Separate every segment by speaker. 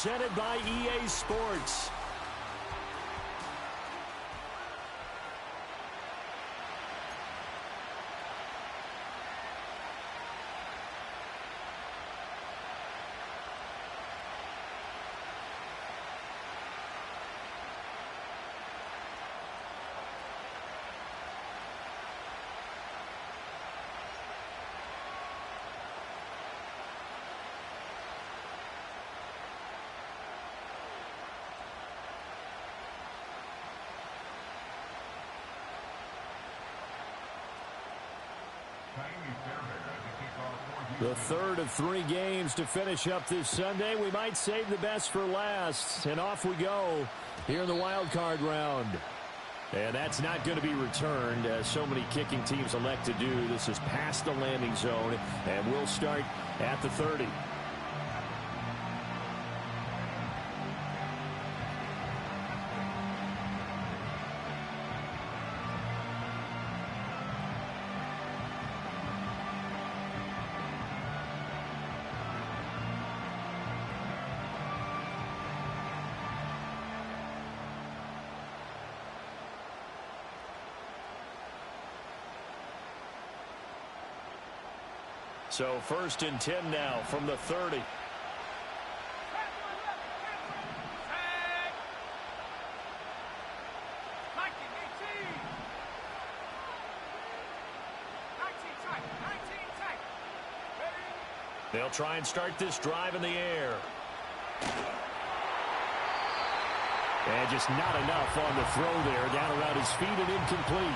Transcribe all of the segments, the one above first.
Speaker 1: Presented by EA Sports. The third of 3 games to finish up this Sunday. We might save the best for last. And off we go here in the wild card round. And that's not going to be returned, as so many kicking teams elect to do. This is past the landing zone, and we'll start at the 30. So 1st and 10 now from the 30. They'll try and start this drive in the air. And just not enough on the throw there. Down around his feet and incomplete.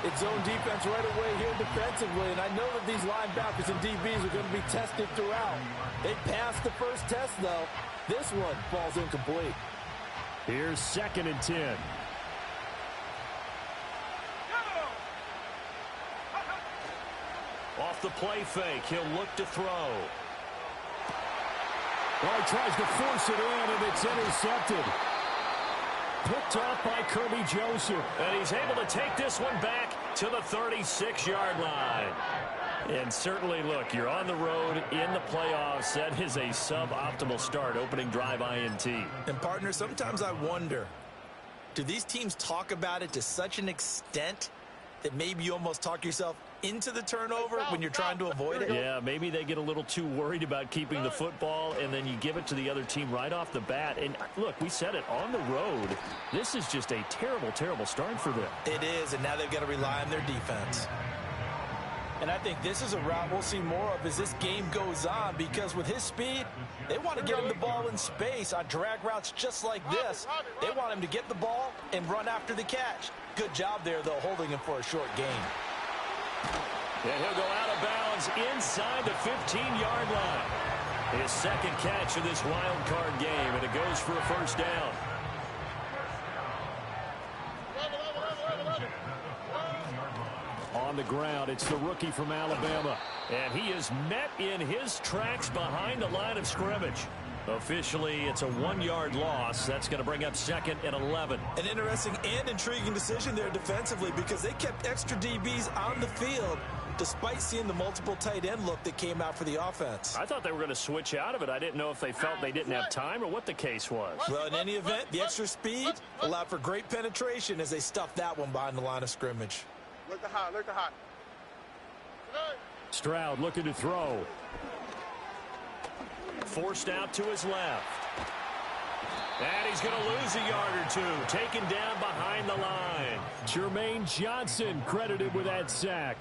Speaker 2: It's zone defense right away here defensively, and I know that these linebackers and DBs are going to be tested throughout. They passed the first test, though. This one falls incomplete.
Speaker 1: Here's 2nd and 10. Off the play fake, he'll look to throw. Well, he tries to force it in, and it's intercepted. Picked off by Kirby Joseph. And he's able to take this one back to the 36-yard line. And certainly, look, you're on the road in the playoffs. That is a suboptimal start, opening drive INT.
Speaker 2: And, partner, sometimes I wonder, do these teams talk about it to such an extent that maybe you almost talk yourself into the turnover when you're trying to avoid it?
Speaker 1: Yeah, maybe they get a little too worried about keeping the football, and then you give it to the other team right off the bat. And look, we said it, on the road, this is just a terrible, terrible start for them.
Speaker 2: It is, and now they've got to rely on their defense. And I think this is a route we'll see more of as this game goes on, because with his speed, they want to get him the ball in space on drag routes just like this. They want him to get the ball and run after the catch. Good job there, though, holding him for a short gain.
Speaker 1: And he'll go out of bounds inside the 15-yard line. His 2nd catch of this wild card game, and it goes for a first down. On the ground, it's the rookie from Alabama. And he is met in his tracks behind the line of scrimmage. Officially, it's a 1-yard loss. That's going to bring up 2nd and 11.
Speaker 2: An interesting and intriguing decision there defensively, because they kept extra DBs on the field despite seeing the multiple tight end look that came out for the offense.
Speaker 1: I thought they were going to switch out of it. I didn't know if they felt they didn't have time or what the case was.
Speaker 2: Well, in any event, the extra speed allowed for great penetration as they stuffed that one behind the line of scrimmage.
Speaker 3: Look the hot, look the hot.
Speaker 1: Stroud looking to throw. Forced out to his left. And he's going to lose a yard or two. Taken down behind the line. Jermaine Johnson credited with that sack.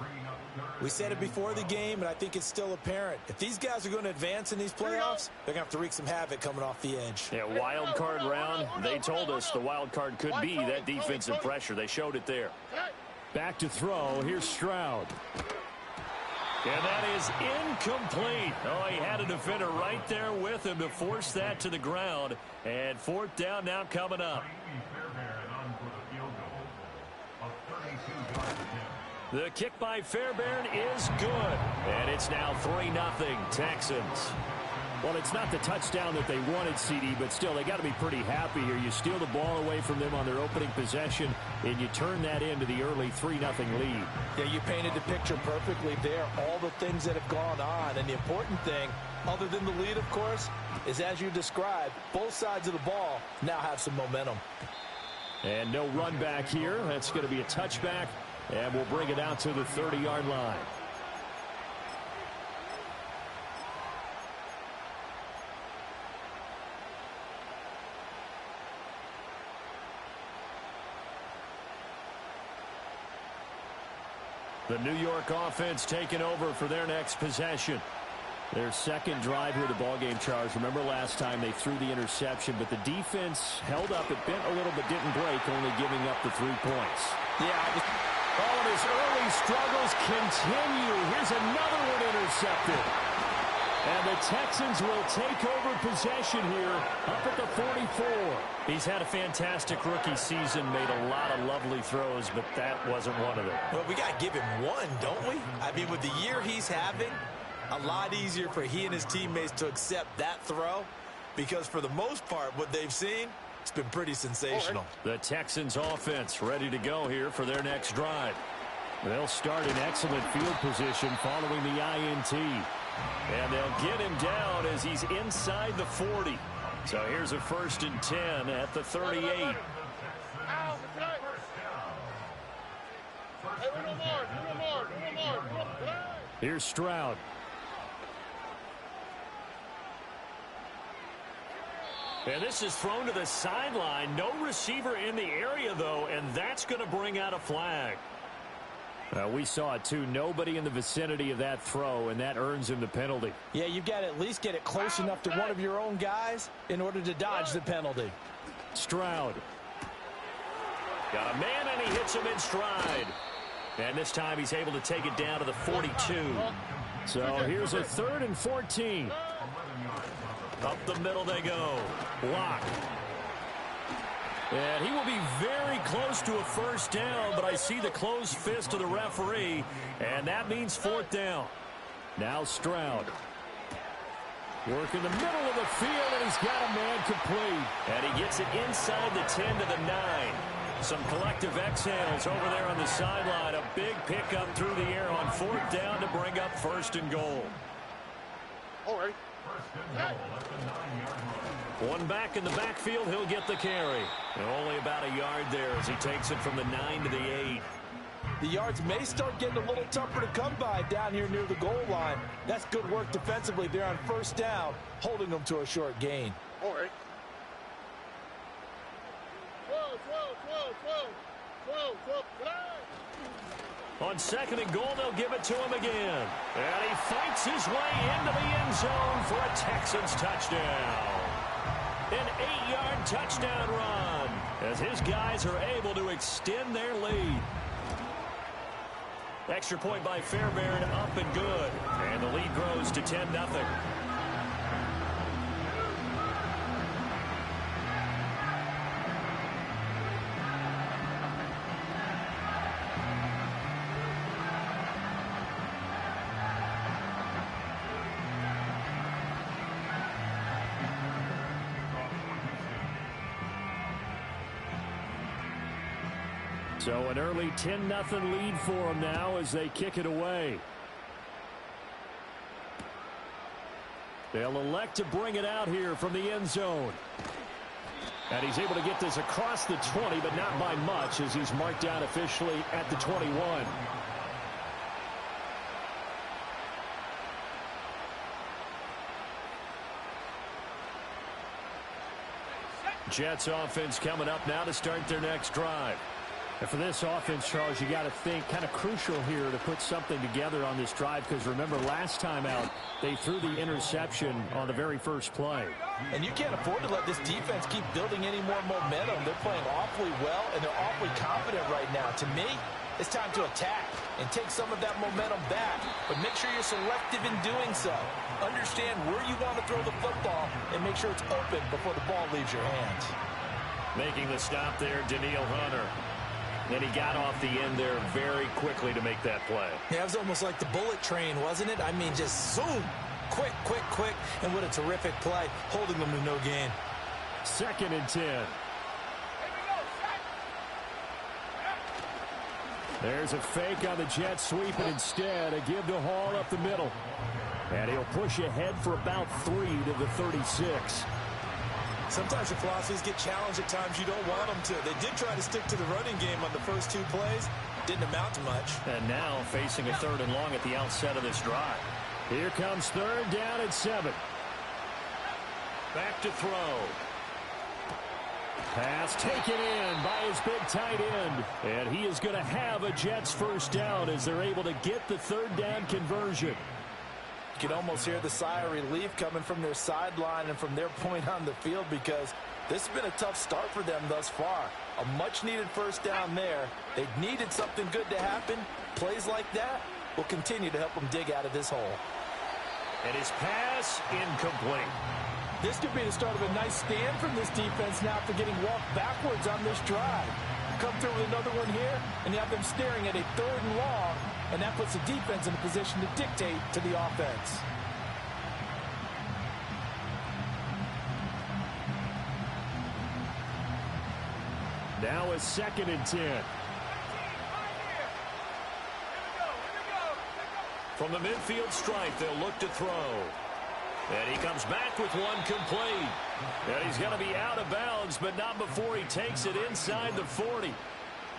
Speaker 2: We said it before the game, and I think it's still apparent. If these guys are going to advance in these playoffs, they're going to have to wreak some havoc coming off the edge.
Speaker 1: Yeah, wild card round. They told us the wild card could be that defensive pressure. They showed it there. Back to throw. Here's Stroud. And that is incomplete. Oh, he had a defender right there with him to force that to the ground. And 4th down now coming up. The kick by Fairbairn is good. And it's now 3-0 Texans. Well, it's not the touchdown that they wanted, CD, but still, they got to be pretty happy here. You steal the ball away from them on their opening possession, and you turn that into the early 3-0 lead.
Speaker 2: Yeah, you painted the picture perfectly there, all the things that have gone on. And the important thing, other than the lead, of course, is as you described, both sides of the ball now have some momentum.
Speaker 1: And no run back here. That's going to be a touchback, and we'll bring it out to the 30-yard line. The New York offense taking over for their next possession. Their second drive here, the ballgame, Charles. Remember last time they threw the interception, but the defense held up. It bent a little but didn't break, only giving up the 3 points.
Speaker 2: Yeah.
Speaker 1: All of his early struggles continue. Here's another one intercepted. And the Texans will take over possession here up at the 44. He's had a fantastic rookie season, made a lot of lovely throws, but that wasn't one of them.
Speaker 2: Well, we got to give him one, don't we? I mean, with the year he's having, a lot easier for he and his teammates to accept that throw, because for the most part, what they've seen, it's been pretty sensational.
Speaker 1: The Texans offense ready to go here for their next drive. They'll start in excellent field position following the INT. And they'll get him down as he's inside the 40. So here's a 1st and 10 at the 38. Here's Stroud. And this is thrown to the sideline. No receiver in the area, though, and that's going to bring out a flag. We saw it, too. Nobody in the vicinity of that throw, and that earns him the penalty.
Speaker 2: Yeah, you've got to at least get it close enough to one of your own guys in order to dodge the penalty.
Speaker 1: Stroud. Got a man, and he hits him in stride. And this time he's able to take it down to the 42. So here's a 3rd and 14. Up the middle they go. Block. And he will be very close to a 1st down, but I see the closed fist of the referee, and that means 4th down. Now Stroud. Working the middle of the field, and he's got a man complete. And he gets it inside the 10 to the 9. Some collective exhales over there on the sideline. A big pickup through the air on 4th down to bring up 1st and goal.
Speaker 3: All right.
Speaker 1: One back in the backfield, he'll get the carry. And only about a yard there as he takes it from the 9 to the 8.
Speaker 2: The yards may start getting a little tougher to come by down here near the goal line. That's good work defensively there on 1st down, holding them to a short gain.
Speaker 3: All right. 12.
Speaker 1: On 2nd and goal, they'll give it to him again. And he fights his way into the end zone for a Texans touchdown. An 8-yard touchdown run as his guys are able to extend their lead. Extra point by Fairbairn, up and good. And the lead grows to 10-0. So an early 10-0 lead for them now as they kick it away. They'll elect to bring it out here from the end zone. And he's able to get this across the 20, but not by much as he's marked out officially at the 21. Jets offense coming up now to start their next drive. And for this offense, Charles, you got to think kind of crucial here to put something together on this drive, because remember last time out they threw the interception on the very first play.
Speaker 2: And you can't afford to let this defense keep building any more momentum. They're playing awfully well, and they're awfully confident right now. To me, it's time to attack and take some of that momentum back, but make sure you're selective in doing so. Understand where you want to throw the football and make sure it's open before the ball leaves your hands.
Speaker 1: Making the stop there, Daniil Hunter. Then he got off the end there very quickly to make that play.
Speaker 2: Yeah, it was almost like the bullet train, wasn't it? I mean, just zoom. Quick, quick, quick, and what a terrific play, holding them to no gain.
Speaker 1: 2nd and 10. There's a fake on the jet sweep, and instead a give to Hall up the middle. And he'll push ahead for about 3 to the 36.
Speaker 2: Sometimes your philosophies get challenged at times you don't want them to. They did try to stick to the running game on the first 2 plays. Didn't amount to much.
Speaker 1: And now facing a 3rd and long at the outset of this drive. Here comes 3rd down and 7. Back to throw. Pass taken in by his big tight end. And he is going to have a Jets first down as they're able to get the 3rd down conversion.
Speaker 2: You can almost hear the sigh of relief coming from their sideline and from their point on the field, because this has been a tough start for them thus far. A much-needed first down there. They needed something good to happen. Plays like that will continue to help them dig out of this hole.
Speaker 1: And his pass incomplete.
Speaker 2: This could be the start of a nice stand from this defense now after getting walked backwards on this drive. Come through with another one here, and you have them staring at a 3rd and long, and that puts the defense in a position to dictate to the offense.
Speaker 1: Now a 2nd and 10. From the midfield stripe, they'll look to throw. And he comes back with one complete. And he's going to be out of bounds, but not before he takes it inside the 40.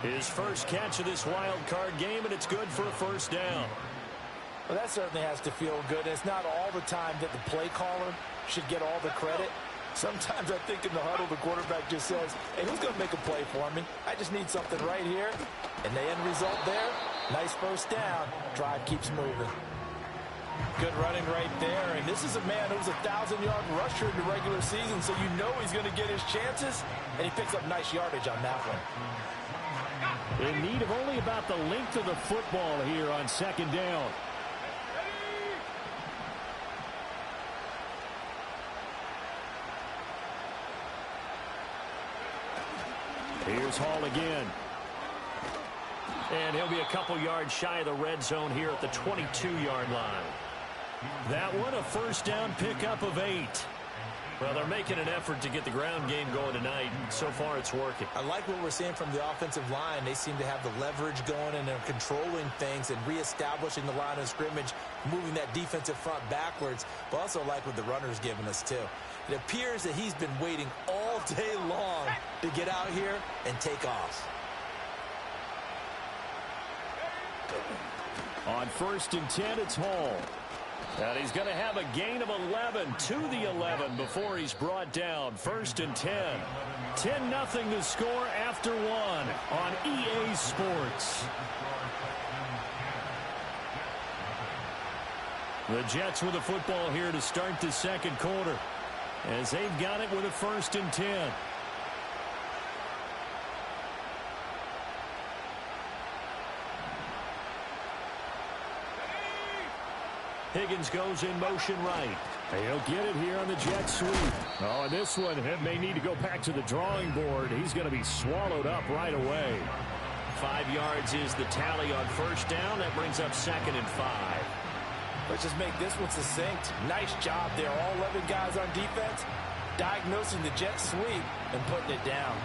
Speaker 1: His first catch of this wild card game, and it's good for a first down.
Speaker 2: Well, that certainly has to feel good. It's not all the time that the play caller should get all the credit. Sometimes I think in the huddle, the quarterback just says, hey, who's going to make a play for me? I just need something right here. And the end result there, nice first down. Drive keeps moving. Good running right there. And this is a man who's a 1,000-yard rusher in the regular season, so you know he's going to get his chances. And he picks up nice yardage on that one.
Speaker 1: In need of only about the length of the football here on 2nd down. Here's Hall again. And he'll be a couple yards shy of the red zone here at the 22-yard line. That one, a first down pickup of 8. Well, they're making an effort to get the ground game going tonight. So far, it's working.
Speaker 2: I like what we're seeing from the offensive line. They seem to have the leverage going, and they're controlling things and reestablishing the line of scrimmage, moving that defensive front backwards. But also like what the runner's giving us, too. It appears that he's been waiting all day long to get out here and take off.
Speaker 1: On 1st and 10, it's Hall. And he's going to have a gain of 11 to the 11 before he's brought down. 1st and 10. 10-0 the score after 1 on EA Sports. The Jets with the football here to start the 2nd quarter, as they've got it with a 1st and 10. Higgins goes in motion right. He'll get it here on the jet sweep. Oh, and this one may need to go back to the drawing board. He's going to be swallowed up right away. 5 yards is the tally on first down. That brings up 2nd and 5.
Speaker 2: Let's just make this one succinct. Nice job there. All 11 guys on defense diagnosing the jet sweep and putting it down.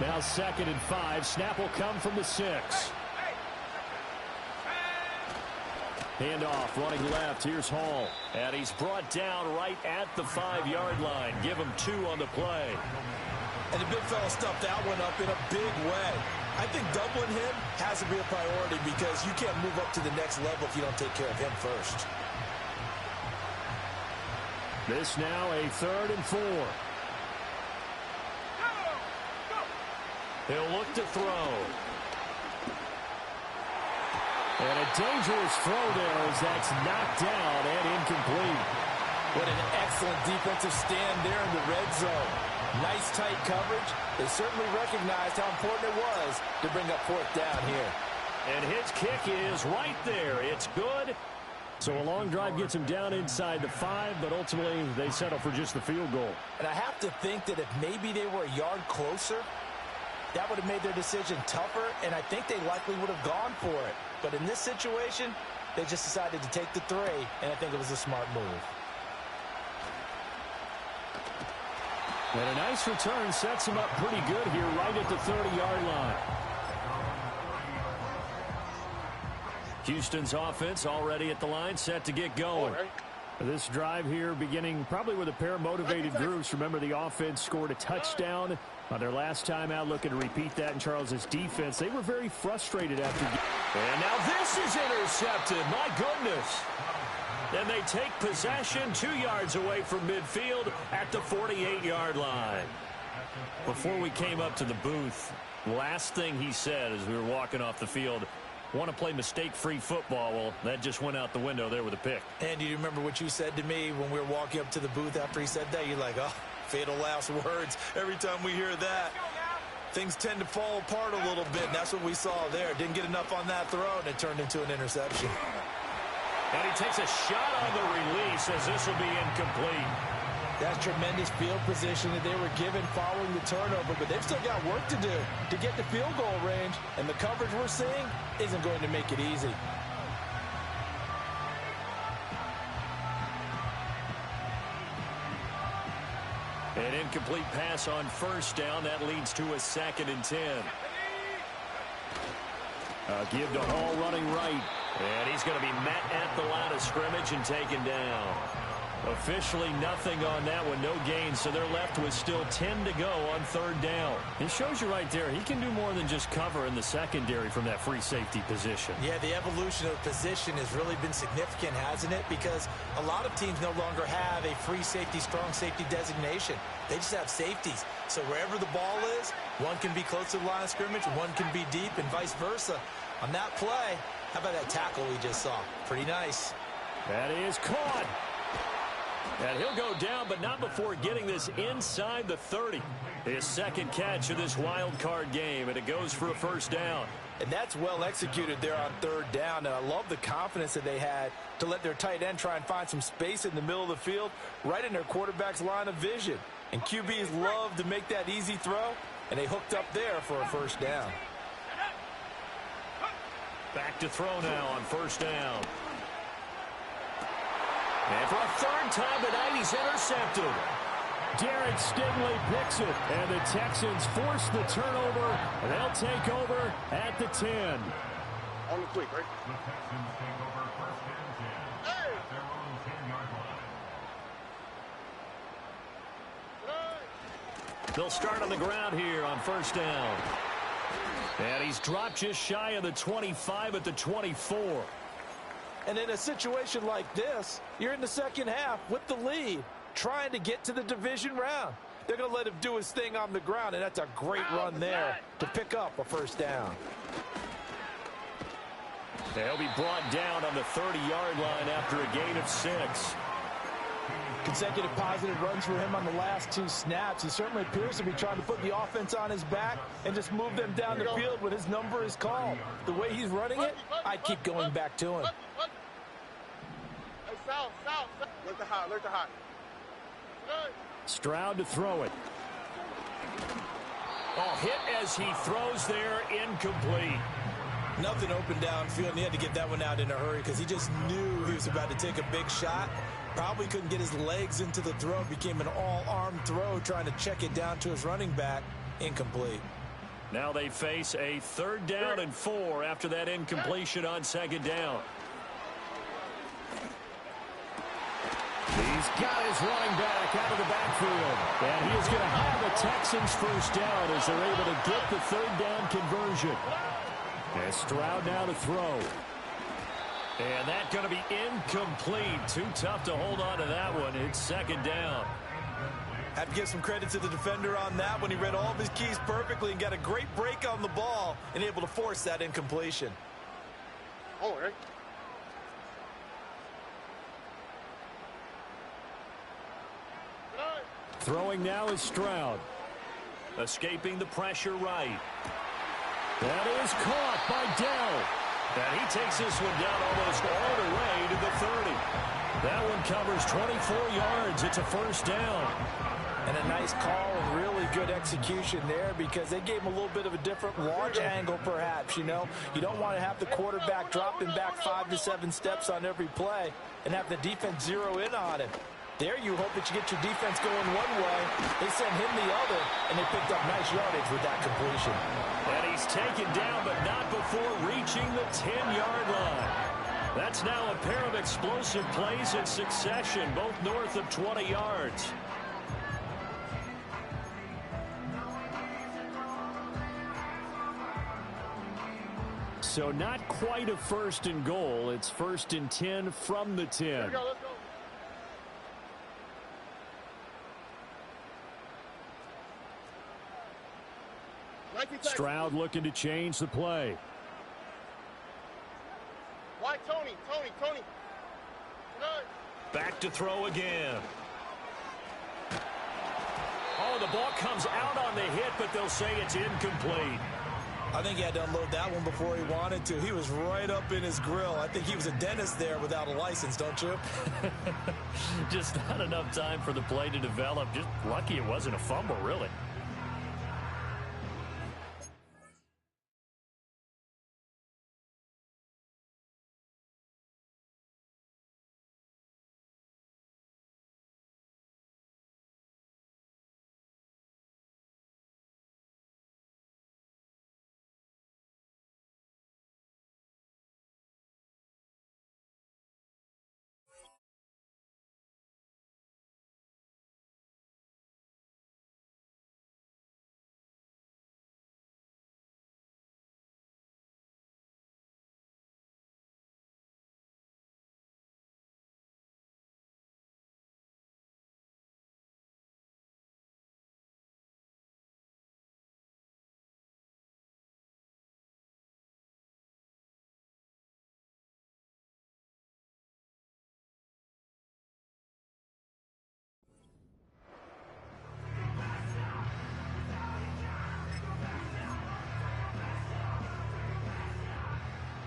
Speaker 1: Now 2nd and 5. Snap will come from the 6. Handoff, running left. Here's Hall. And he's brought down right at the 5-yard line. Give him 2 on the play.
Speaker 2: And the big fella stuffed that one up in a big way. I think doubling him has to be a priority, because you can't move up to the next level if you don't take care of him first.
Speaker 1: This now a 3rd and 4. He'll look to throw. And a dangerous throw there as that's knocked down and incomplete.
Speaker 2: What an excellent defensive stand there in the red zone. Nice tight coverage. They certainly recognized how important it was to bring up 4th down here.
Speaker 1: And his kick is right there. It's good. So a long drive gets him down inside the 5, but ultimately they settle for just the field goal.
Speaker 2: And I have to think that if maybe they were a yard closer, that would have made their decision tougher, and I think they likely would have gone for it. But in this situation, They just decided to take the 3, and I think it was a smart move.
Speaker 1: And a nice return sets him up pretty good here right at the 30-yard line. Houston's offense already at the line, set to get going. This drive here beginning probably with a pair of motivated groups. Remember, the offense scored a touchdown on their last time out. Looking to repeat that in Charles's defense. They were very frustrated after. And now this is intercepted. My goodness. And they take possession 2 yards away from midfield at the 48-yard line. Before we came up to the booth, last thing he said as we were walking off the field, want to play mistake-free football. Well, that just went out the window there with a pick.
Speaker 2: And do you remember what you said to me when we were walking up to the booth after he said that? You're like, oh, fatal last words. Every time we hear that, things tend to fall apart a little bit, and that's what we saw there. Didn't get enough on that throw, and it turned into an interception.
Speaker 1: And he takes a shot on the release as this will be incomplete.
Speaker 2: That's tremendous field position that they were given following the turnover, but they've still got work to do to get the field goal range, and the coverage we're seeing isn't going to make it easy.
Speaker 1: An incomplete pass on first down. That leads to a 2nd and 10. Give to Hall running right. And he's going to be met at the line of scrimmage and taken down. Officially nothing on that one, no gain, so they're left with still 10 to go on 3rd down. It shows you right there, he can do more than just cover in the secondary from that free safety position.
Speaker 2: Yeah, the evolution of position has really been significant, hasn't it? Because a lot of teams no longer have a free safety, strong safety designation. They just have safeties. So wherever the ball is, one can be close to the line of scrimmage, one can be deep, and vice versa. On that play, how about that tackle we just saw? Pretty nice.
Speaker 1: That is caught. And he'll go down, but not before getting this inside the 30. His 2nd catch of this wild card game, and it goes for a 1st down.
Speaker 2: And that's well executed there on 3rd down. And I love the confidence that they had to let their tight end try and find some space in the middle of the field, right in their quarterback's line of vision. And QBs love to make that easy throw, and they hooked up there for a 1st down.
Speaker 1: Back to throw now on 1st down. And for a 3rd time tonight, he's intercepted. Derek Stingley picks it, and the Texans force the turnover. And they'll take over at the 10.
Speaker 3: On the quick, right?
Speaker 1: They'll start on the ground here on 1st down. And he's dropped just shy of the 25 at the 24.
Speaker 2: And in a situation like this, you're in the 2nd half with the lead, trying to get to the division round. They're going to let him do his thing on the ground, and that's a great run there to pick up a 1st down.
Speaker 1: They'll be brought down on the 30-yard line after a gain of 6.
Speaker 2: Consecutive positive runs for him on the last 2 snaps. He certainly appears to be trying to put the offense on his back and just move them down the field when his number is called. The way he's running it, I'd keep going back to him.
Speaker 3: Look to hot, look to hot.
Speaker 1: Stroud to throw it. Oh, hit as he throws there, incomplete.
Speaker 2: Nothing open downfield, and he had to get that one out in a hurry because he just knew he was about to take a big shot. Probably couldn't get his legs into the throw. Became an all-arm throw, trying to check it down to his running back. Incomplete.
Speaker 1: Now they face a 3rd down and 4 after that incompletion on 2nd down. He's got his running back out of the backfield. And he is going to have the Texans 1st down as they're able to get the 3rd down conversion. And Stroud now to throw. And that's going to be incomplete. Too tough to hold on to that one. It's 2nd down.
Speaker 2: Have to give some credit to the defender on that one. He read all of his keys perfectly and got a great break on the ball and able to force that incompletion.
Speaker 3: Oh, right.
Speaker 1: Throwing now is Stroud. Escaping the pressure right. That is caught by Dell. And he takes this one down almost all the way to the 30. That one covers 24 yards. It's a 1st down.
Speaker 2: And a nice call and really good execution there because they gave him a little bit of a different launch angle perhaps, you know. You don't want to have the quarterback dropping back 5 to 7 steps on every play and have the defense zero in on him. There you hope that you get your defense going one way. They sent him the other, and they picked up nice yardage with that completion.
Speaker 1: And he's taken down, but not before reaching the 10-yard line. That's now a pair of explosive plays in succession, both north of 20 yards. So not quite a first and goal. It's first and 10 from the 10.
Speaker 3: Let's go, let's go.
Speaker 1: Stroud looking to change the play.
Speaker 3: Why Tony? Tony. Good.
Speaker 1: Back to throw again. Oh, the ball comes out on the hit, but they'll say it's incomplete.
Speaker 2: I think he had to unload that one before he wanted to. He was right up in his grill. I think he was a dentist there without a license, don't you?
Speaker 1: Just not enough time for the play to develop. Just lucky it wasn't a fumble, really.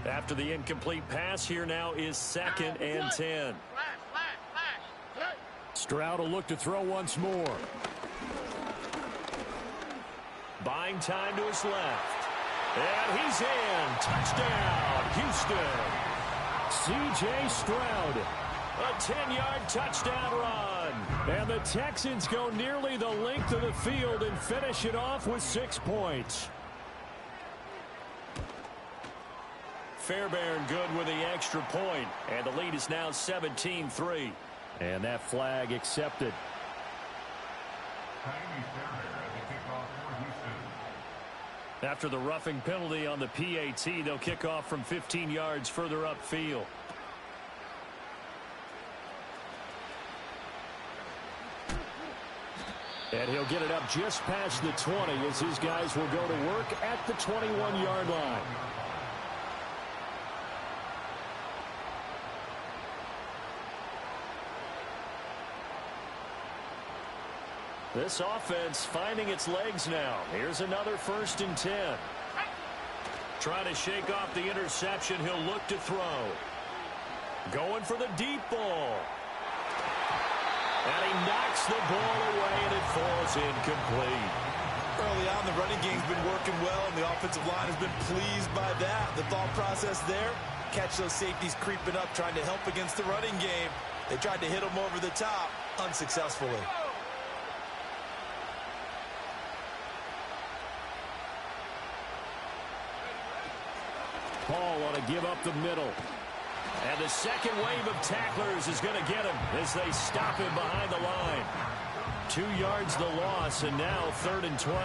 Speaker 1: After the incomplete pass, here now is second and 10.
Speaker 3: Flash.
Speaker 1: Stroud will look to throw once more. Buying time to his left. And he's in. Touchdown, Houston. C.J. Stroud. A 10-yard touchdown run. And the Texans go nearly the length of the field and finish it off with 6 points. Fairbairn good with the extra point, and the lead is now 17-3. And that flag accepted. After the roughing penalty on the PAT, they'll kick off from 15 yards further upfield. And he'll get it up just past the 20 as his guys will go to work at the 21-yard line. This offense finding its legs now. Here's another first and 10. Trying to shake off the interception. He'll look to throw. Going for the deep ball. And he knocks the ball away, and it falls incomplete.
Speaker 2: Early on, the running game's been working well, and the offensive line has been pleased by that. The thought process there, catch those safeties creeping up, trying to help against the running game. They tried to hit them over the top, unsuccessfully.
Speaker 1: Paul on to give up the middle. And the second wave of tacklers is going to get him as they stop him behind the line. 2 yards the loss, and now 3rd and 12.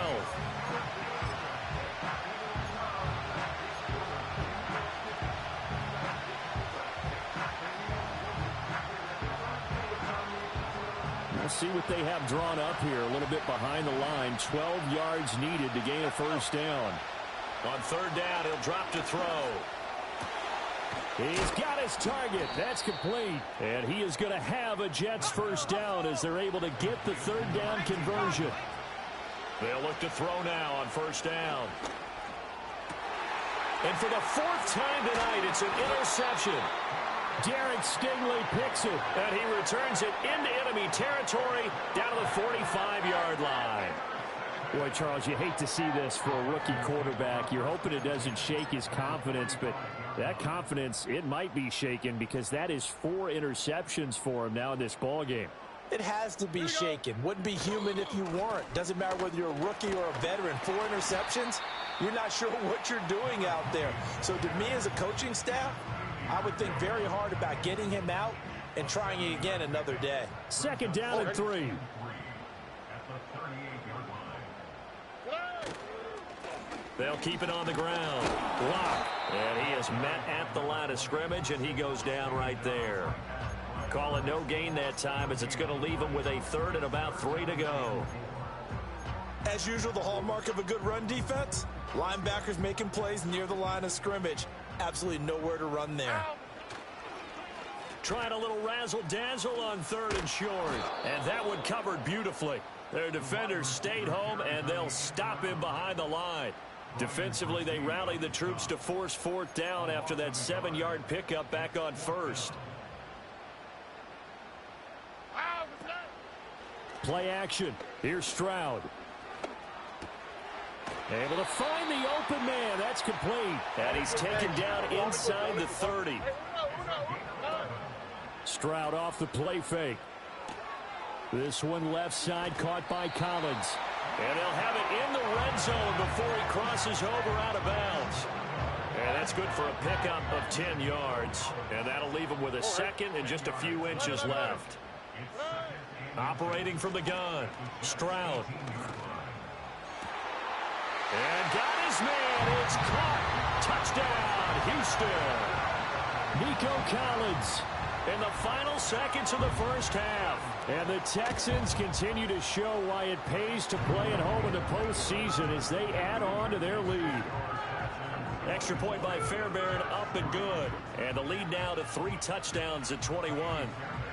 Speaker 1: We'll see what they have drawn up here. A little bit behind the line. 12 yards needed to gain a first down. On 3rd down, he'll drop to throw. He's got his target. That's complete. And he is going to have a Jets first down as they're able to get the 3rd down conversion. They'll look to throw now on 1st down. And for the 4th time tonight, it's an interception. Derek Stingley picks it, and he returns it into enemy territory down to the 45-yard line. Boy, Charles, you hate to see this for a rookie quarterback. You're hoping it doesn't shake his confidence, but that confidence, it might be shaken because that is 4 interceptions for him now in this ballgame.
Speaker 2: It has to be shaken. Wouldn't be human if you weren't. Doesn't matter whether you're a rookie or a veteran. 4 interceptions, you're not sure what you're doing out there. So to me as a coaching staff, I would think very hard about getting him out and trying it again another day.
Speaker 1: Second down and 3. They'll keep it on the ground. Block. And he is met at the line of scrimmage, and he goes down right there. Calling no gain that time as it's going to leave him with a 3rd and about 3 to go.
Speaker 2: As usual, the hallmark of a good run defense, linebackers making plays near the line of scrimmage. Absolutely nowhere to run there.
Speaker 1: Trying a little razzle-dazzle on 3rd and short. And that one covered beautifully. Their defenders stayed home, and they'll stop him behind the line. Defensively, they rallied the troops to force 4th down after that 7-yard pickup back on 1st. Play action. Here's Stroud. Able to find the open man. That's complete. And he's taken down inside the 30. Stroud off the play fake. This one left side caught by Collins. And they'll have it in the red zone before he crosses over out of bounds. And that's good for a pickup of 10 yards. And that'll leave him with a 2nd and just a few inches left. Operating from the gun, Stroud. And got his man. It's caught. Touchdown, Houston. Nico Collins in the final seconds of the first half. And the Texans continue to show why it pays to play at home in the postseason as they add on to their lead. Extra point by Fairbairn, up and good. And the lead now to 3 touchdowns at 21.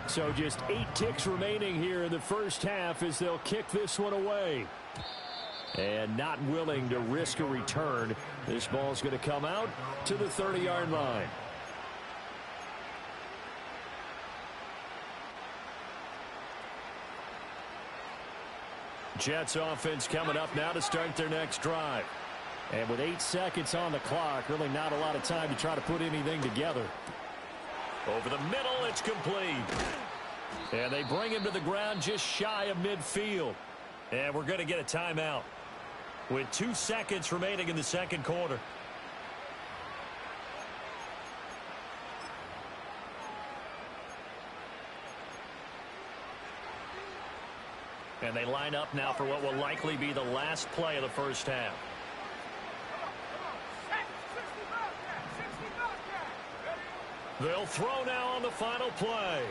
Speaker 1: So just 8 ticks remaining here in the first half as they'll kick this one away. And not willing to risk a return. This ball's going to come out to the 30-yard line. Jets offense coming up now to start their next drive. And with 8 seconds on the clock, really not a lot of time to try to put anything together. Over the middle, it's complete. And they bring him to the ground just shy of midfield. And we're going to get a timeout with 2 seconds remaining in the second quarter. And they line up now for what will likely be the last play of the first half. They'll throw now on the final play.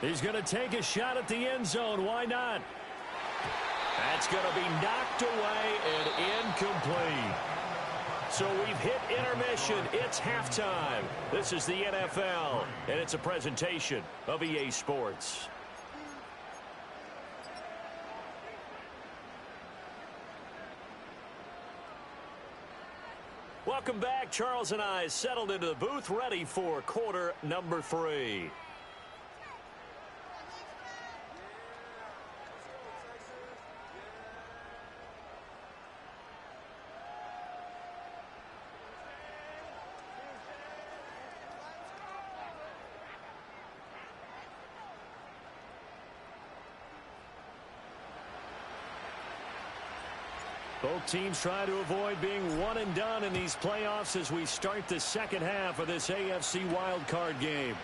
Speaker 1: He's going to take a shot at the end zone. Why not? That's going to be knocked away and incomplete. So we've hit intermission. It's halftime. This is the NFL, and it's a presentation of EA Sports. Welcome back. Charles and I settled into the booth, ready for quarter number 3. Both teams try to avoid being one and done in these playoffs as we start the second half of this AFC wildcard game.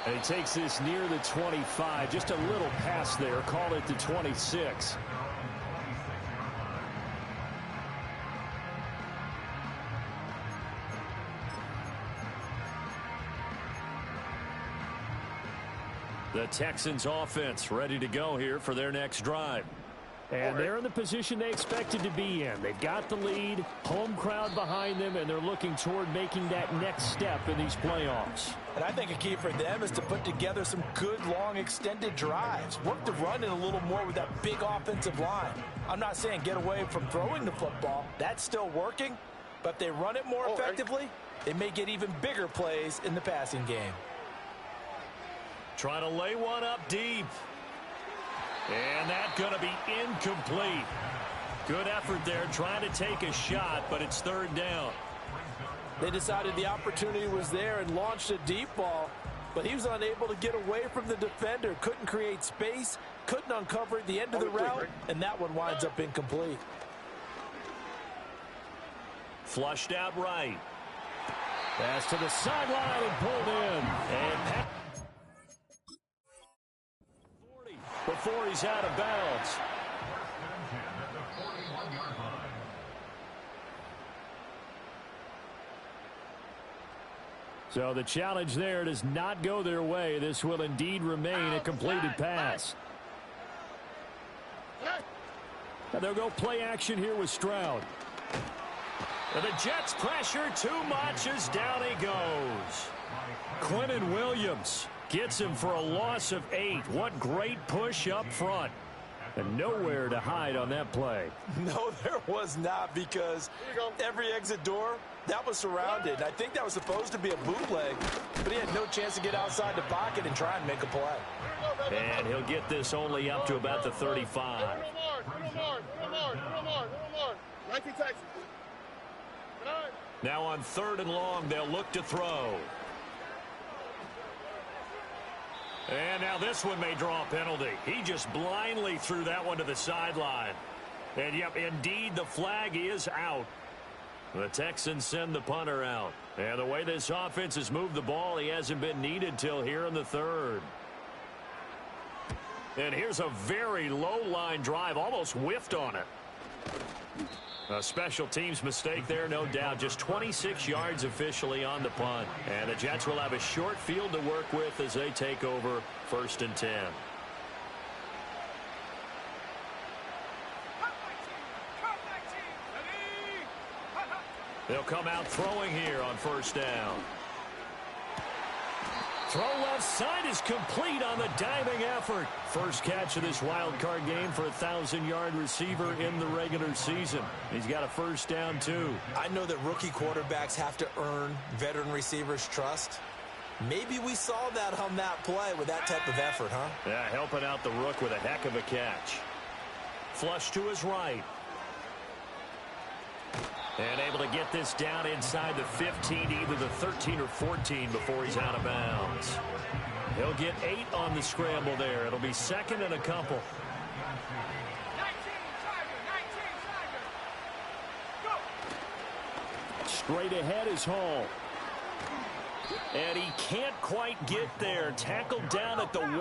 Speaker 1: And he takes this near the 25, just a little pass there, call it the 26. The Texans offense ready to go here for their next drive. And they're in the position they expected to be in. They've got the lead, home crowd behind them, and they're looking toward making that next step in these playoffs.
Speaker 2: And I think a key for them is to put together some good, long, extended drives. Work the run in a little more with that big offensive line. I'm not saying get away from throwing the football. That's still working. But if they run it more effectively, they may get even bigger plays in the passing game.
Speaker 1: Trying to lay one up deep. And that's going to be incomplete. Good effort there trying to take a shot, but it's third down.
Speaker 2: They decided the opportunity was there and launched a deep ball, but he was unable to get away from the defender. Couldn't create space, couldn't uncover at the end of the route, and that one winds up incomplete.
Speaker 1: Flushed out right. Pass to the sideline and pulled in. And 40 before he's out of bounds. So the challenge there does not go their way. This will indeed remain a completed pass. And they'll go play action here with Stroud. And the Jets pressure too much as down he goes. Quentin Williams gets him for a loss of 8. What great push up front. And nowhere to hide on that play.
Speaker 2: No, there was not, because every exit door, that was surrounded. I think that was supposed to be a bootleg, but he had no chance to get outside the pocket and try and make a play.
Speaker 1: And he'll get this only up to about the 35. Now on 3rd and long, they'll look to throw. And now this one may draw a penalty. He just blindly threw that one to the sideline. And, yep, indeed, the flag is out. The Texans send the punter out. And the way this offense has moved the ball, he hasn't been needed till here in the 3rd. And here's a very low-line drive, almost whiffed on it. A special teams mistake there, no doubt. Just 26 yards officially on the punt. And the Jets will have a short field to work with as they take over 1st and 10. They'll come out throwing here on 1st down. Throw left side is complete on the diving effort. First catch of this wild card game for a 1,000-yard receiver in the regular season. He's got a 1st down, too.
Speaker 2: I know that rookie quarterbacks have to earn veteran receivers' trust. Maybe we saw that on that play with that type of effort, huh?
Speaker 1: Yeah, helping out the rook with a heck of a catch. Flush to his right. And able to get this down inside the 15, either the 13 or 14 before he's out of bounds. He'll get 8 on the scramble there. It'll be 2nd and a couple. Straight ahead is Hall. And he can't quite get there. Tackled down at the 1.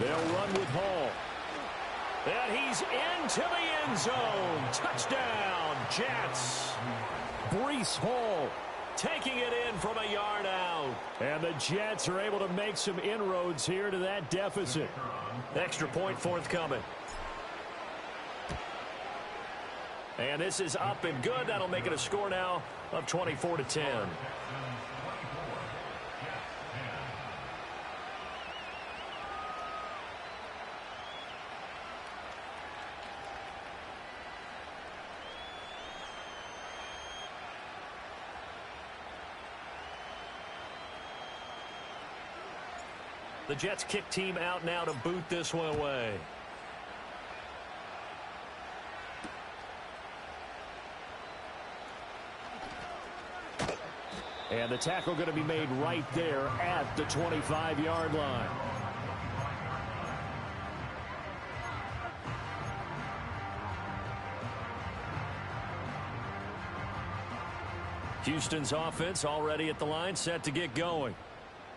Speaker 1: They'll run with Hall. And he's into the end zone. Touchdown, Jets. Breece Hall taking it in from a yard out. And the Jets are able to make some inroads here to that deficit. Extra point forthcoming. And this is up and good. That'll make it a score now of 24-10. The Jets kick team out now to boot this one away. And the tackle going to be made right there at the 25-yard line. Houston's offense already at the line, set to get going.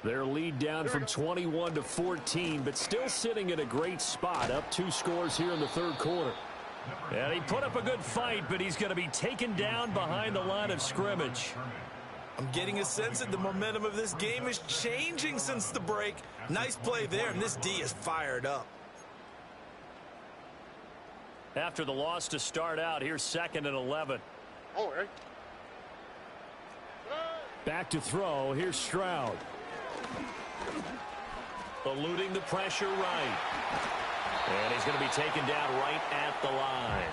Speaker 1: Their lead down from 21 to 14, but still sitting at a great spot, up 2 scores here in the 3rd quarter. And he put up a good fight, but he's going to be taken down behind the line of scrimmage.
Speaker 2: I'm getting a sense that the momentum of this game is changing since the break. Nice play there, and this D is fired up.
Speaker 1: After the loss to start out, here's 2nd and 11. Back to throw. Here's Stroud. Eluding the pressure right. And he's going to be taken down right at the line.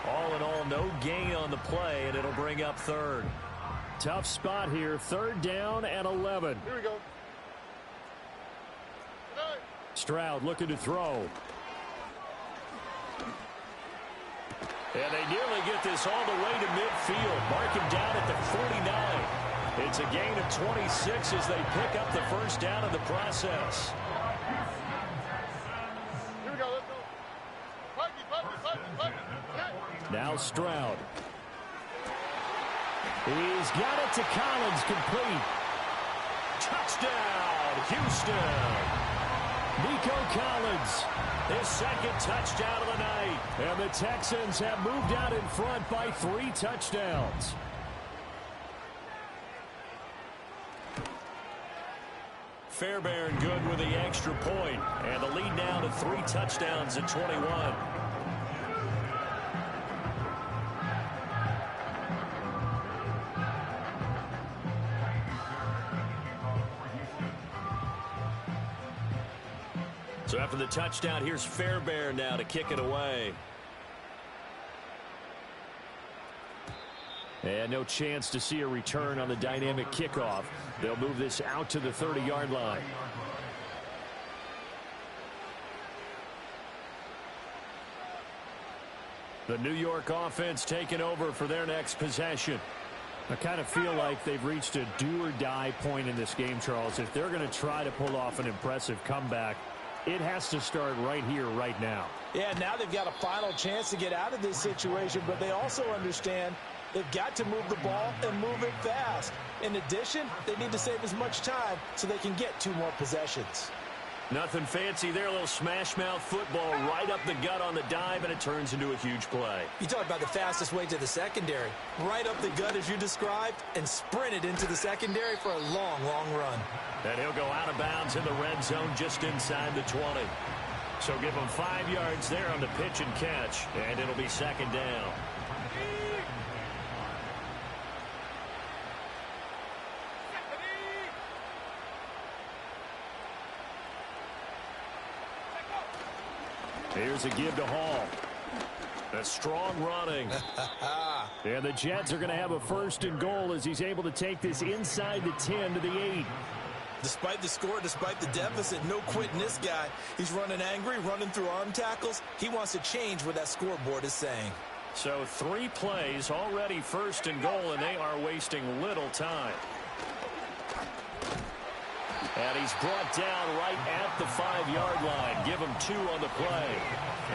Speaker 1: All in all, no gain on the play, and it'll bring up third. Tough spot here. 3rd down and 11.
Speaker 3: Here we go.
Speaker 1: Stroud looking to throw. And they nearly get this all the way to midfield. Mark him down at the 49. It's a gain of 26 as they pick up the first down in the process.
Speaker 3: Here we go. Let's go. Puppy.
Speaker 1: Now Stroud. He's got it to Collins, complete. Touchdown, Houston. Nico Collins, his 2nd touchdown of the night. And the Texans have moved out in front by 3 touchdowns. Fairbairn good with the extra point. And the lead now to 3 touchdowns at 21. So after the touchdown, here's Fairbairn now to kick it away. And no chance to see a return on the dynamic kickoff. They'll move this out to the 30-yard line. The New York offense taking over for their next possession. I kind of feel like they've reached a do-or-die point in this game, Charles. If they're going to try to pull off an impressive comeback, it has to start right here, right now.
Speaker 2: Yeah, now they've got a final chance to get out of this situation, but they also understand they've got to move the ball and move it fast. In addition, they need to save as much time so they can get 2 more possessions.
Speaker 1: Nothing fancy there, a little smash-mouth football right up the gut on the dive, and it turns into a huge play.
Speaker 2: You talk about the fastest way to the secondary. Right up the gut as you described, and sprinted into the secondary for a long, long run.
Speaker 1: And he'll go out of bounds in the red zone just inside the 20. So give him 5 yards there on the pitch and catch, and it'll be 2nd down. Here's a give to Hall. A strong running. And the Jets are going to have a 1st and goal as he's able to take this inside the 10 to the 8.
Speaker 2: Despite the score, despite the deficit, no quitting this guy. He's running angry, running through arm tackles. He wants to change what that scoreboard is saying.
Speaker 1: So 3 plays, already 1st and goal, and they are wasting little time. And he's brought down right at the 5-yard line. Give him 2 on the play.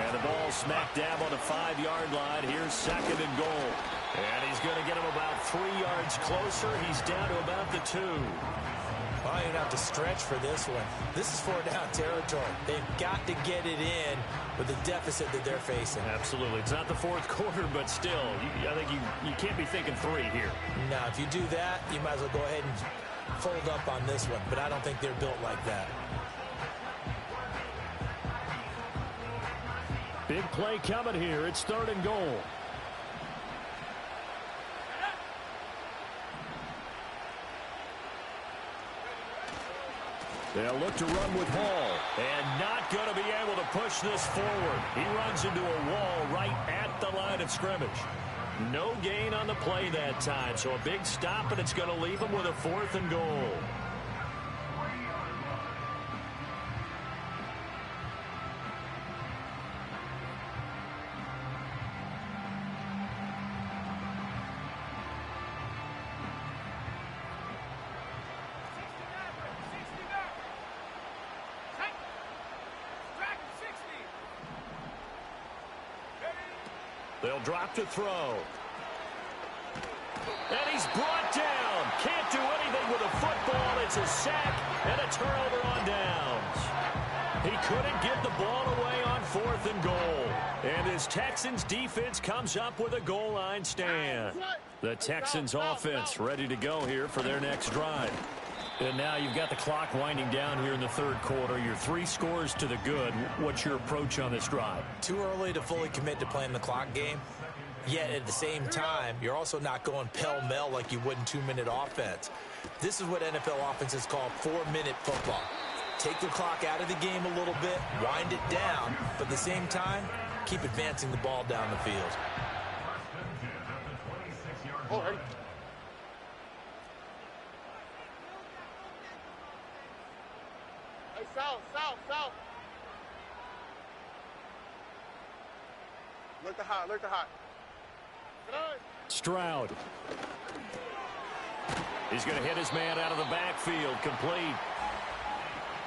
Speaker 1: And the ball smack dab on the 5-yard line. Here's 2nd and goal. And he's going to get him about 3 yards closer. He's down to about the 2.
Speaker 2: Well, you're going to have to stretch for this one. This is 4-down territory. They've got to get it in with the deficit that they're facing.
Speaker 1: Absolutely. It's not the 4th quarter, but still, I think you can't be thinking 3 here.
Speaker 2: Now, if you do that, you might as well go ahead and fold up on this one, but I don't think they're built like that.
Speaker 1: Big play coming here. It's 3rd and goal. They'll look to run with Hall, and not going to be able to push this forward. He runs into a wall right at the line of scrimmage. No gain on the play that time, so a big stop, and it's going to leave him with a 4th and goal. They'll drop to throw. And he's brought down. Can't do anything with a football. It's a sack and a turnover on downs. He couldn't get the ball away on 4th and goal. And this Texans defense comes up with a goal line stand. The Texans offense ready to go here for their next drive. And now you've got the clock winding down here in the 3rd quarter. Your 3 scores to the good. What's your approach on this drive?
Speaker 2: Too early to fully commit to playing the clock game. Yet at the same time, you're also not going pell-mell like you would in 2-minute offense. This is what NFL offenses call 4-minute football. take the clock out of the game a little bit, wind it down, but at the same time, keep advancing the ball down the field.
Speaker 3: Oh, hey. Hey, south. Look the hot. Good eye.
Speaker 1: Stroud. He's going to hit his man out of the backfield, complete.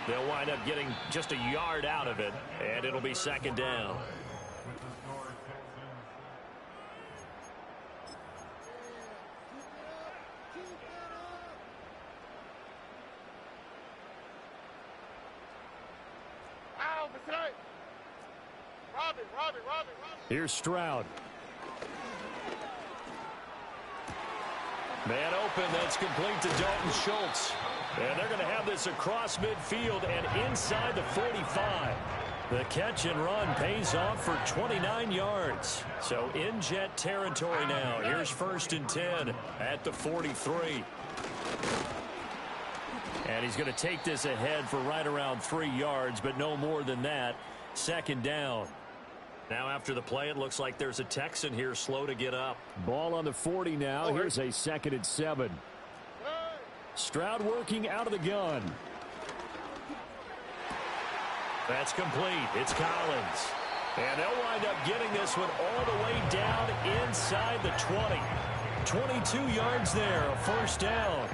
Speaker 1: They'll wind up getting just a yard out of it, and it'll be second down.
Speaker 3: Ow, Messiah. Robin.
Speaker 1: Here's Stroud. Man open, that's complete to Dalton Schultz. And they're going to have this across midfield and inside the 45. The catch and run pays off for 29 yards. So in jet territory now. Here's 1st and 10 at the 43. And he's going to take this ahead for right around 3 yards, but no more than that. Second down. Now after the play, it looks like there's a Texan here slow to get up. Ball on the 40 now. Here's a 2nd and 7. Stroud working out of the gun. That's complete. It's Collins. And they'll wind up getting this one all the way down inside the 20. 22 yards there, a 1st down.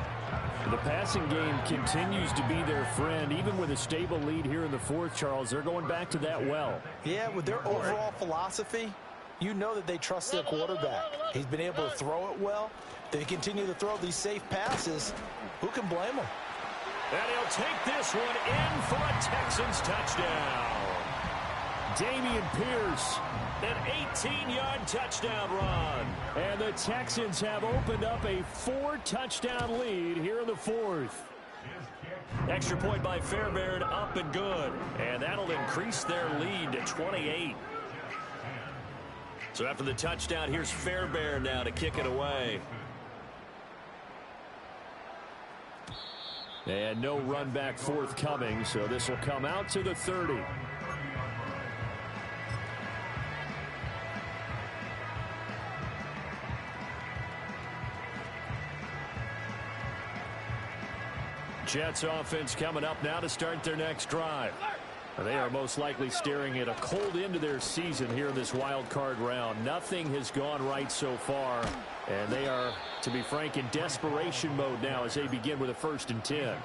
Speaker 1: The passing game continues to be their friend. Even with a stable lead here in the 4th, Charles, they're going back to that well.
Speaker 2: Yeah, with their overall philosophy, you know that they trust their quarterback. He's been able to throw it well. They continue to throw these safe passes. Who can blame them?
Speaker 1: And he'll take this one in for a Texans touchdown. Dameon Pierce, an 18-yard touchdown run. And the Texans have opened up a 4-touchdown lead here in the 4th. Extra point by Fairbairn, up and good. And that'll increase their lead to 28. So after the touchdown, here's Fairbairn now to kick it away. And no run back forthcoming, so this will come out to the 30. Jets offense coming up now to start their next drive. They are most likely staring at a cold end to their season here in this wild card round. Nothing has gone right so far, and they are, to be frank, in desperation mode now as they begin with a 1st and 10.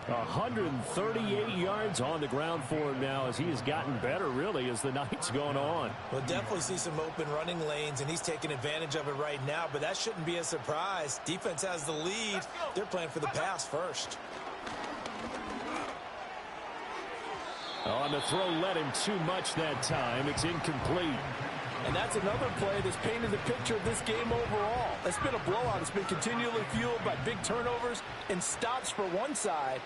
Speaker 1: 138 yards on the ground for him now as he has gotten better, really, as the night's gone on.
Speaker 2: We'll definitely see some open running lanes, and he's taking advantage of it right now, but that shouldn't be a surprise. Defense has the lead. They're playing for the pass first.
Speaker 1: On the throw, led him too much that time. It's incomplete.
Speaker 4: And that's another play that's painted the picture of this game overall. It's been a blowout. It's been continually fueled by big turnovers and stops for one side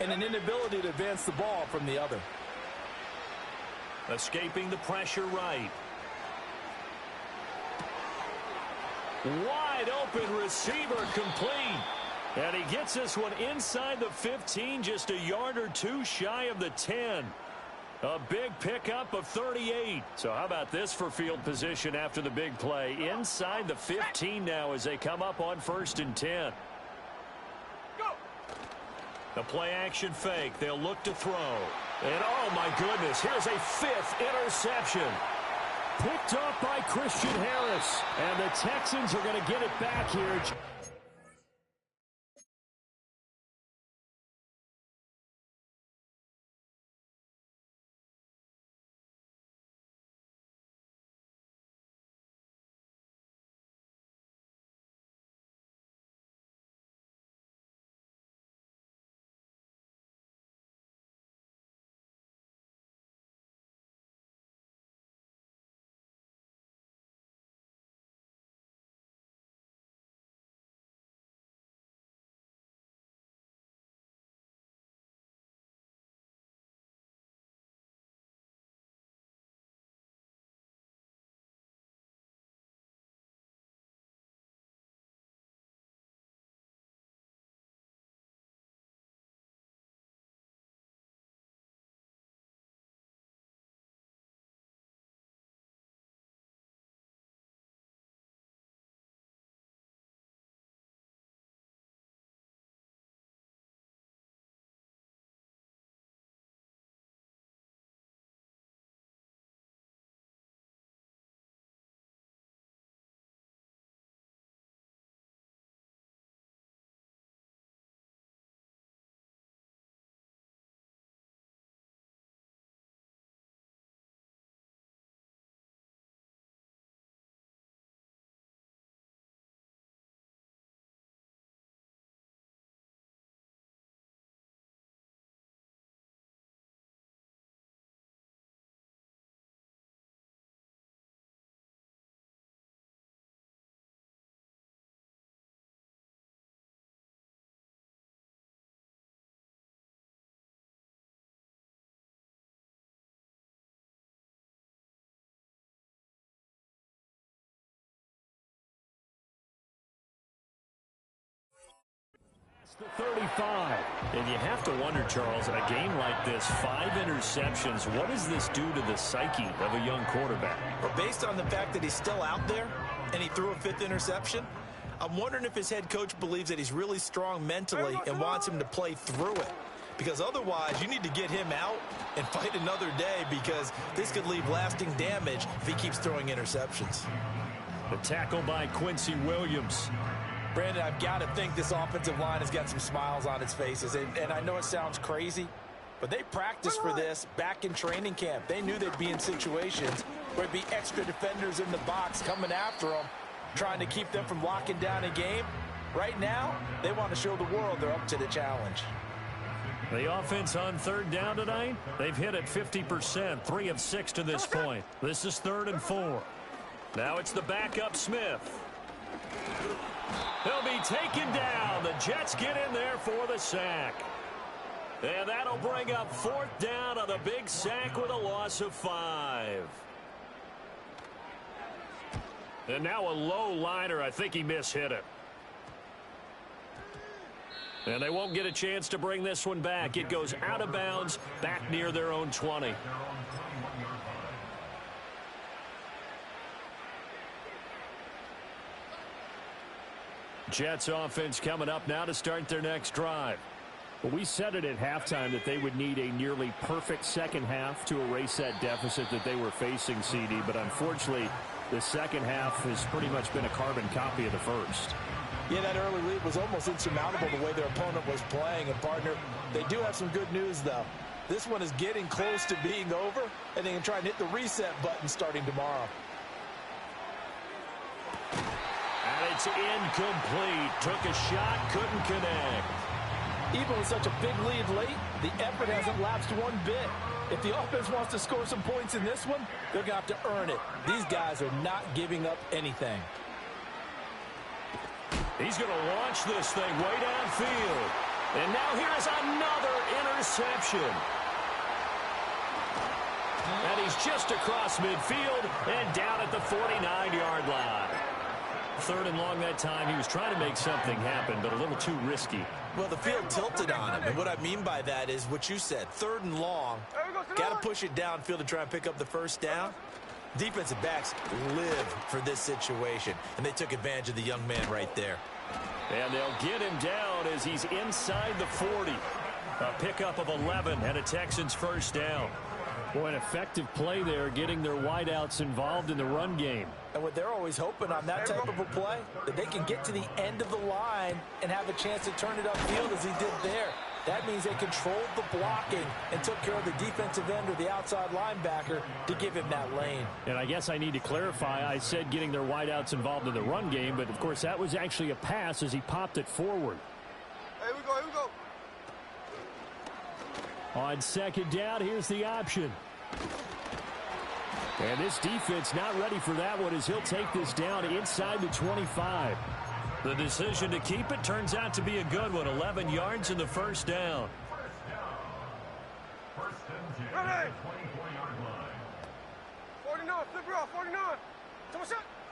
Speaker 4: and an inability to advance the ball from the other.
Speaker 1: Escaping the pressure right. Wide open receiver complete. And he gets this one inside the 15, just a yard or two shy of the 10. A big pickup of 38. So how about this for field position after the big play? Inside the 15 now as they come up on 1st and 10. The play action fake. They'll look to throw. And oh my goodness, here's a 5th interception. Picked up by Christian Harris. And the Texans are going to get it back here. the 35. And you have to wonder, Charles, in a game like this, 5 interceptions, what does this do to the psyche of a young quarterback?
Speaker 2: Well, based on the fact that he's still out there and he threw a 5th interception, I'm wondering if his head coach believes that he's really strong mentally and wants him to play through it. Because otherwise, you need to get him out and fight another day, because this could leave lasting damage if he keeps throwing interceptions.
Speaker 1: The tackle by Quincy Williams.
Speaker 2: Brandon, I've got to think this offensive line has got some smiles on its faces. And I know it sounds crazy, but they practiced for this back in training camp. They knew they'd be in situations where there'd be extra defenders in the box coming after them, trying to keep them from locking down a game. Right now, they want to show the world they're up to the challenge.
Speaker 1: The offense on 3rd down tonight, they've hit it 50%, 3 of 6 to this point. This is 3rd and 4. Now it's the backup Smith. He'll be taken down. The Jets get in there for the sack. And that'll bring up 4th down on the big sack with a loss of 5. And now a low liner. I think he mishit it. And they won't get a chance to bring this one back. It goes out of bounds back near their own 20. Jets offense coming up now to start their next drive. Well, we said it at halftime that they would need a nearly perfect second half to erase that deficit that they were facing, CD. But unfortunately, the second half has pretty much been a carbon copy of the first.
Speaker 2: Yeah, that early lead was almost insurmountable the way their opponent was playing. And, partner, they do have some good news, though. This one is getting close to being over, and they can try and hit the reset button starting tomorrow.
Speaker 1: And it's incomplete. Took a shot, couldn't connect.
Speaker 4: Even with such a big lead late, the effort hasn't lapsed one bit. If the offense wants to score some points in this one, they're going to have to earn it. These guys are not giving up anything.
Speaker 1: He's going to launch this thing way downfield. And now here's another interception. And he's just across midfield and down at the 49-yard line. 3rd and long that time. He was trying to make something happen, but a little too risky.
Speaker 2: Well, the field tilted on him, and what I mean by that is what you said. 3rd and long, got to push it downfield to try and pick up the first down. Defensive backs live for this situation, and they took advantage of the young man right there.
Speaker 1: And they'll get him down as he's inside the 40. A pickup of 11 and a Texans first down. Boy, an effective play there, getting their wideouts involved in the run game.
Speaker 2: And what they're always hoping on that type of a play, that they can get to the end of the line and have a chance to turn it upfield as he did there. That means they controlled the blocking and took care of the defensive end or the outside linebacker to give him that lane. And
Speaker 1: I guess I need to clarify, I said getting their wideouts involved in the run game, but of course that was actually a pass as he popped it forward.
Speaker 3: Here we go, here we go.
Speaker 1: On 2nd down, here's the option. And this defense not ready for that one as he'll take this down inside the 25. The decision to keep it turns out to be a good one. 11 yards in the first down.
Speaker 3: Ready. 49, flip it off, 49.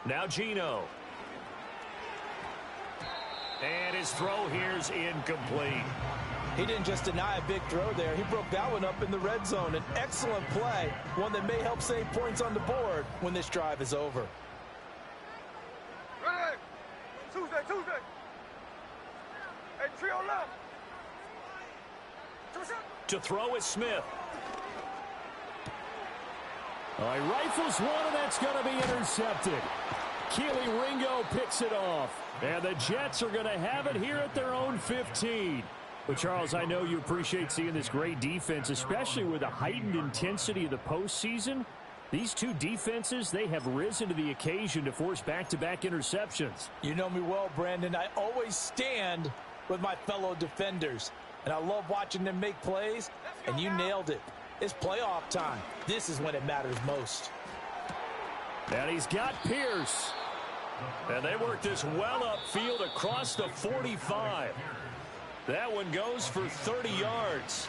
Speaker 1: Now Gino. And his throw here's incomplete.
Speaker 4: He didn't just deny a big throw there. He broke that one up in the red zone. An excellent play, one that may help save points on the board when this drive is over.
Speaker 3: Ready. Tuesday. Hey, trio left.
Speaker 1: To throw is Smith. All right, rifles one, and that's going to be intercepted. Keely Ringo picks it off. And the Jets are going to have it here at their own 15. But, Charles, I know you appreciate seeing this great defense, especially with the heightened intensity of the postseason. These two defenses, they have risen to the occasion to force back-to-back interceptions.
Speaker 4: You know me well, Brandon. I always stand with my fellow defenders. And I love watching them make plays, and you nailed it. It's playoff time. This is when it matters most.
Speaker 1: And he's got Pierce. And they work this well upfield across the 45. That one goes for 30 yards.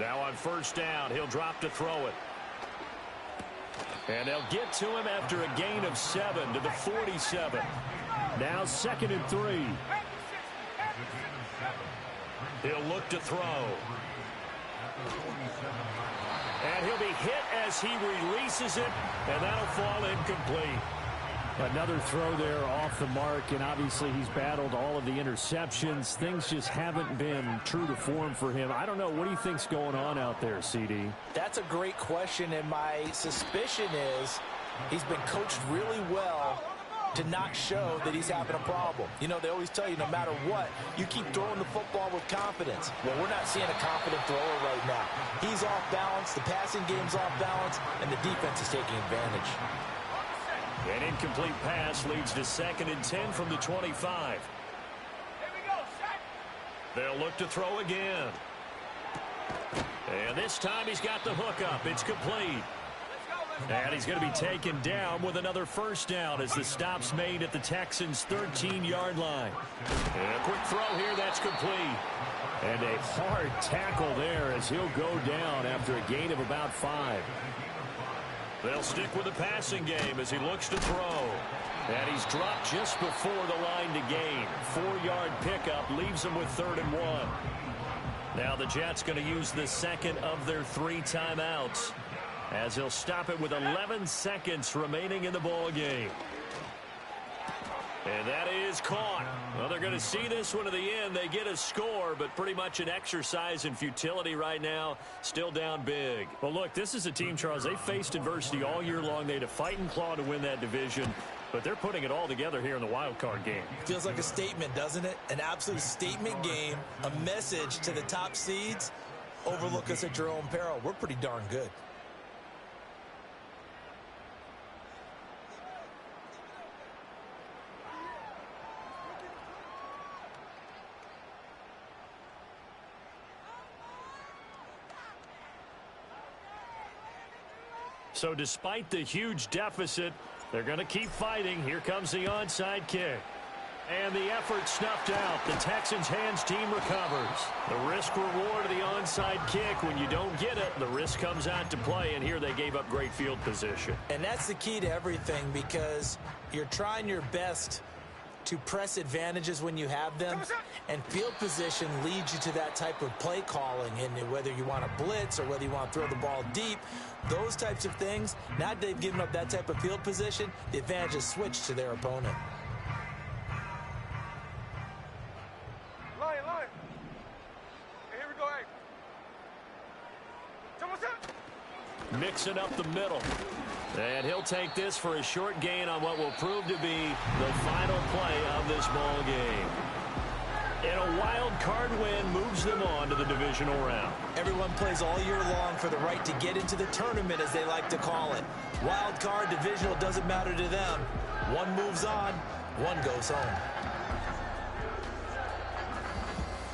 Speaker 1: Now on first down, he'll drop to throw it. And they'll get to him after a gain of 7 to the 47. Now 2nd and 3. He'll look to throw. And he'll be hit as he releases it, and that'll fall incomplete. Another throw there off the mark, and obviously he's battled all of the interceptions. Things just haven't been true to form for him. I don't know. What do you think's going on out there, CD?
Speaker 2: That's a great question, and my suspicion is he's been coached really well to not show that he's having a problem. You know, they always tell you no matter what, you keep throwing the football with confidence. Well, we're not seeing a confident thrower right now. He's off balance, the passing game's off balance, and the defense is taking advantage.
Speaker 1: An incomplete pass leads to 2nd and 10 from the 25. They'll look to throw again. And this time he's got the hook up. It's complete. And he's going to be taken down with another first down as the stop's made at the Texans' 13-yard line. And a quick throw here, that's complete. And a hard tackle there as he'll go down after a gain of about 5. They'll stick with the passing game as he looks to throw. And he's dropped just before the line to gain. 4-yard pickup leaves him with 3rd and 1. Now the Jets going to use the second of their 3 timeouts as he'll stop it with 11 seconds remaining in the ball game. And that is caught. Well, they're going to see this one to the end. They get a score, but pretty much an exercise in futility right now. Still down big. Well, look, this is a team, Charles. They faced adversity all year long. They had to fight and claw to win that division, but they're putting it all together here in the wild card game.
Speaker 2: Feels like a statement, doesn't it? An absolute statement game, a message to the top seeds. Overlook us at your own peril. We're pretty darn good.
Speaker 1: So despite the huge deficit, they're going to keep fighting. Here comes the onside kick. And the effort snuffed out. The Texans' hands team recovers. The risk reward of the onside kick. When you don't get it, the risk comes out to play. And here they gave up great field position.
Speaker 2: And that's the key to everything, because you're trying your best to press advantages when you have them, and field position leads you to that type of play calling. And whether you want to blitz or whether you want to throw the ball deep, those types of things, now that they've given up that type of field position, the advantage is switched to their opponent.
Speaker 3: Line. Hey, here we go, hey. What's up?
Speaker 1: Mixing up the middle. And he'll take this for a short gain on what will prove to be the final play of this ball game. And a wild card win moves them on to the divisional round.
Speaker 2: Everyone plays all year long for the right to get into the tournament, as they like to call it. Wild card, divisional, doesn't matter to them. One moves on, one goes home.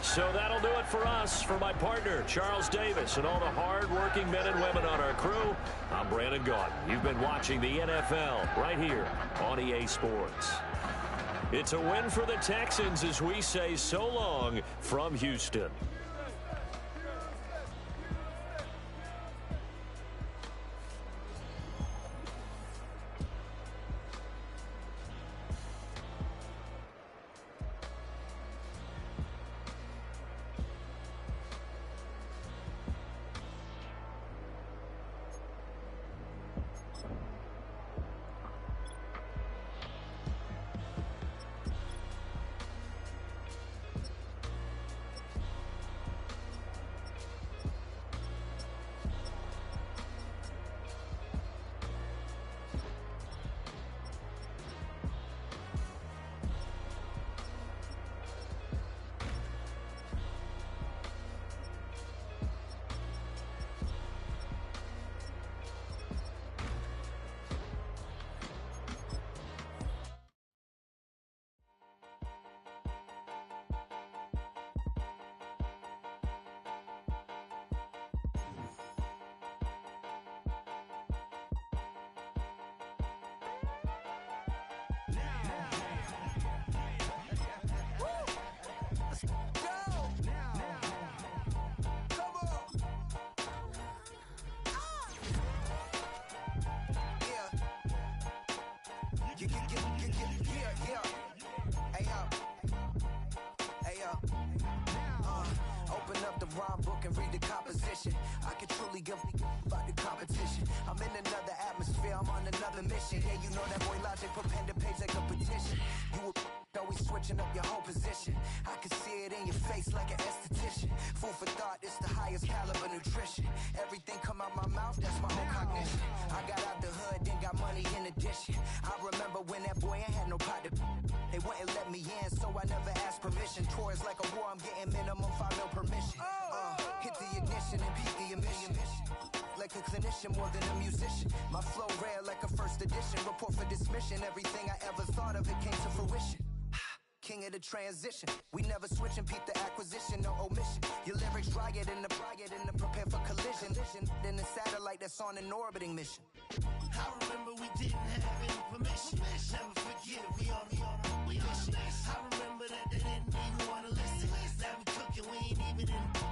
Speaker 1: So that'll do it for us. For my partner, Charles Davis, and all the hard-working men and women on our crew, I'm Brandon Gaudin. You've been watching the NFL right here on EA Sports. It's a win for the Texans as we say so long from Houston.
Speaker 5: Open up the rhyme book and read the composition. I can truly give about the competition. I'm in another atmosphere, I'm on another mission. Yeah, you know that boy Logic put pen to page like a petition. You always switching up your whole position. I can see it in your face like an esthetician. Food for thought, it's the highest caliber nutrition. Everything come out my mouth, that's my own cognition. I got out the hood, then got money in addition. I remember when that boy ain't had no pot to. They wouldn't let me in, so I never asked permission. Tours like a war, I'm getting minimum 5 mil permission. Hit the ignition and beat the emission. Like a clinician more than a musician. My flow rare like a first edition. Report for dismission. Everything I ever thought of, it came to fruition. King of the transition. We never switch and peep the acquisition, no omission. Your lyrics dry it in the prepare for collision. Then the satellite that's on an orbiting mission.
Speaker 6: I remember we didn't have any permission. Never forget, we on a mission. I remember that they didn't even want to listen. Now we cooking, we ain't even in the